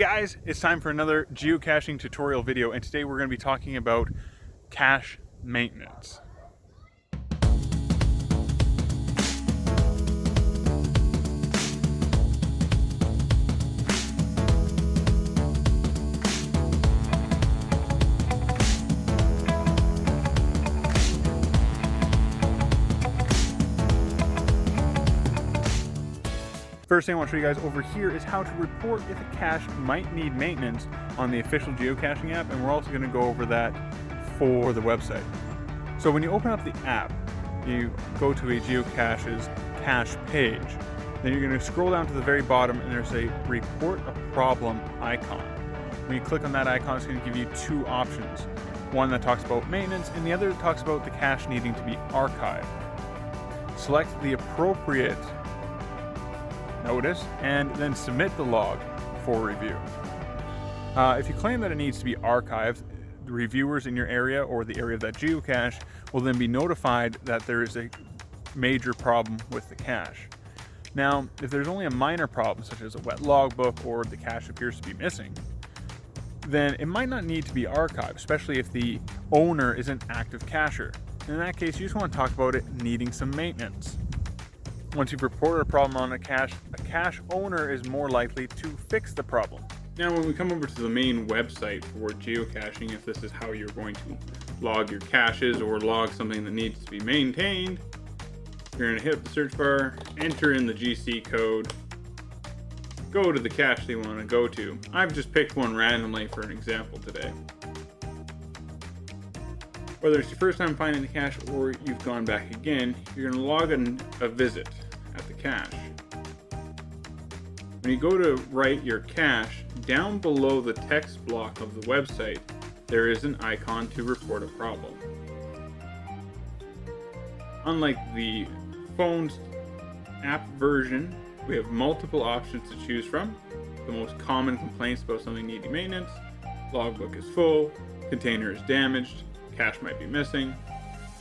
guys, it's time for another geocaching tutorial video, and today we're going to be talking about cache maintenance. First thing I want to show you guys over here is how to report if a cache might need maintenance on the official geocaching app, and we're also going to go over that for the website. So when you open up the app, you go to a geocache's cache page. Then you're going to scroll down to the very bottom and there's a report a problem icon. When you click on that icon, it's going to give you two options. One that talks about maintenance and the other that talks about the cache needing to be archived. Select the appropriate notice and then submit the log for review. If you claim that it needs to be archived, the reviewers in your area or the area of that geocache will then be notified that there is a major problem with the cache. Now, if there's only a minor problem, such as a wet logbook or the cache appears to be missing, then it might not need to be archived, especially if the owner is an active cacher. In that case, you just want to talk about it needing some maintenance. Once you've reported a problem on a cache owner is more likely to fix the problem. Now, when we come over to the main website for geocaching, if this is how you're going to log your caches or log something that needs to be maintained, you're going to hit up the search bar, enter in the GC code, go to the cache that you want to go to. I've just picked one randomly for an example today. Whether it's your first time finding the cache or you've gone back again, you're going to log a visit at the cache. When you go to write your cache, down below the text block of the website, there is an icon to report a problem. Unlike the phone's app version, we have multiple options to choose from. The most common complaints about something needing maintenance: logbook is full, container is damaged, cache might be missing,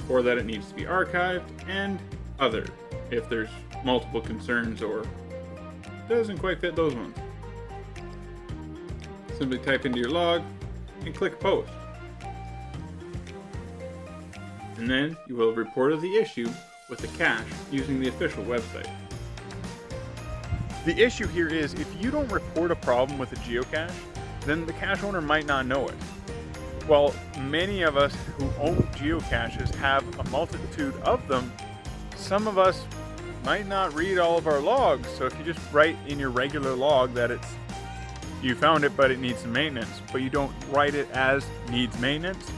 or that it needs to be archived, and other, if there's multiple concerns or doesn't quite fit those ones. Simply type into your log and click post. And then you will have reported the issue with the cache using the official website. The issue here is if you don't report a problem with a geocache, then the cache owner might not know it. While many of us who own geocaches have a multitude of them, some of us might not read all of our logs. So if you just write in your regular log that you found it but it needs some maintenance, but you don't write it as needs maintenance,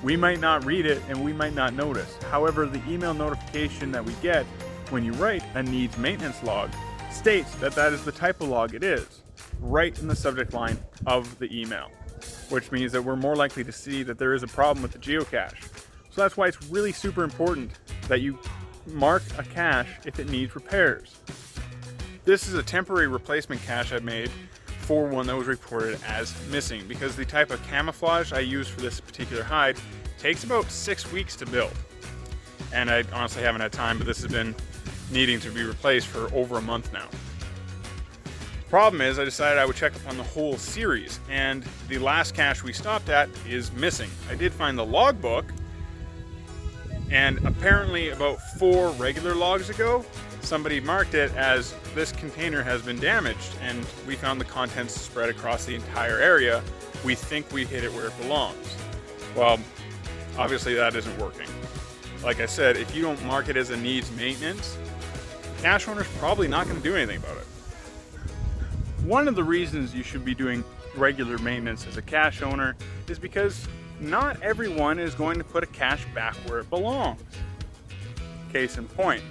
we might not read it and we might not notice. However, the email notification that we get when you write a needs maintenance log states that that is the type of log it is, right in the subject line of the email, which means that we're more likely to see that there is a problem with the geocache. So that's why it's really super important that you mark a cache if it needs repairs. This is a temporary replacement cache I made for one that was reported as missing, because the type of camouflage I use for this particular hide takes about 6 weeks to build. And I honestly haven't had time, but this has been needing to be replaced for over a month now. Problem is, I decided I would check up on the whole series, and the last cache we stopped at is missing. I did find the logbook, and apparently about 4 regular logs ago, somebody marked it as this container has been damaged, and we found the contents spread across the entire area. We think we hit it where it belongs. Well, obviously that isn't working. Like I said, if you don't mark it as a needs maintenance, the cache owner's probably not going to do anything about it. One of the reasons you should be doing regular maintenance as a cache owner is because not everyone is going to put a cache back where it belongs. Case in point,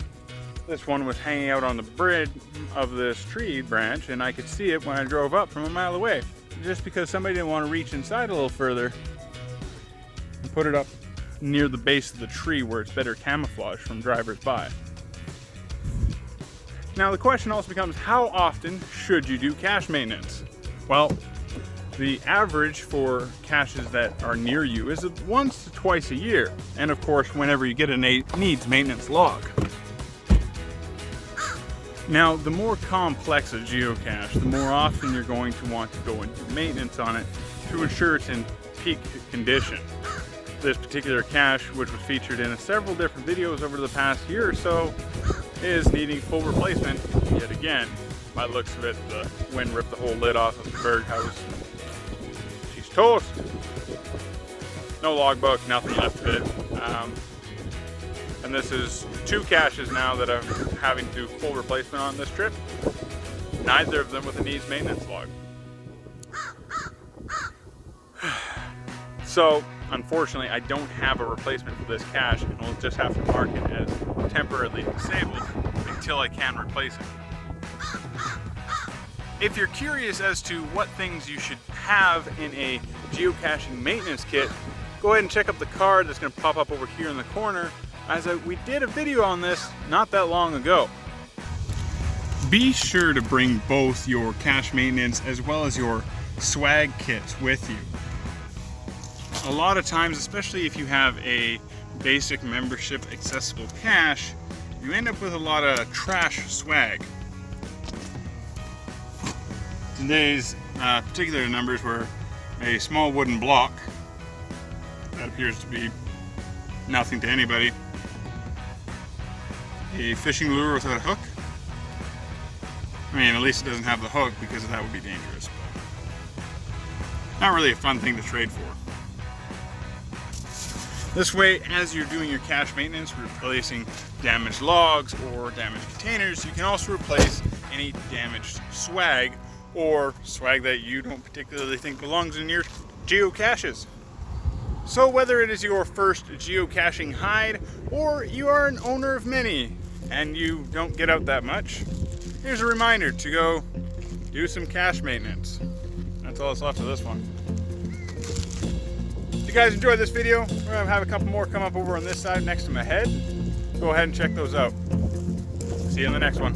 this one was hanging out on the bridge of this tree branch and I could see it when I drove up from a mile away. Just because somebody didn't want to reach inside a little further and put it up near the base of the tree where it's better camouflage from drivers by. Now the question also becomes, how often should you do cache maintenance? Well, the average for caches that are near you is once to twice a year. And of course, whenever you get a needs maintenance log. Now, the more complex a geocache, the more often you're going to want to go and do maintenance on it to ensure it's in peak condition. This particular cache, which was featured in several different videos over the past year or so, is needing full replacement yet again. By the looks of it, the wind ripped the whole lid off of the bird house. She's toast. No logbook, nothing left of it. And this is 2 caches now that I'm having to do full replacement on this trip. Neither of them with a needs maintenance log. So, unfortunately, I don't have a replacement for this cache, and we'll just have to mark it as temporarily disabled until I can replace it. If you're curious as to what things you should have in a geocaching maintenance kit, go ahead and check out the card that's going to pop up over here in the corner, as we did a video on this not that long ago. Be sure to bring both your cache maintenance as well as your swag kits with you. A lot of times, especially if you have a basic membership accessible cache, you end up with a lot of trash swag. Today's particular numbers were a small wooden block that appears to be nothing to anybody, a fishing lure without a hook. I mean, at least it doesn't have the hook, because that would be dangerous, but not really a fun thing to trade for. This way, as you're doing your cache maintenance, replacing damaged logs or damaged containers, you can also replace any damaged swag, or swag that you don't particularly think belongs in your geocaches. So whether it is your first geocaching hide, or you are an owner of many and you don't get out that much, here's a reminder to go do some cache maintenance. That's all that's left of this one. If you guys enjoyed this video, we're going to have a couple more come up over on this side next to my head. Go ahead and check those out. See you in the next one.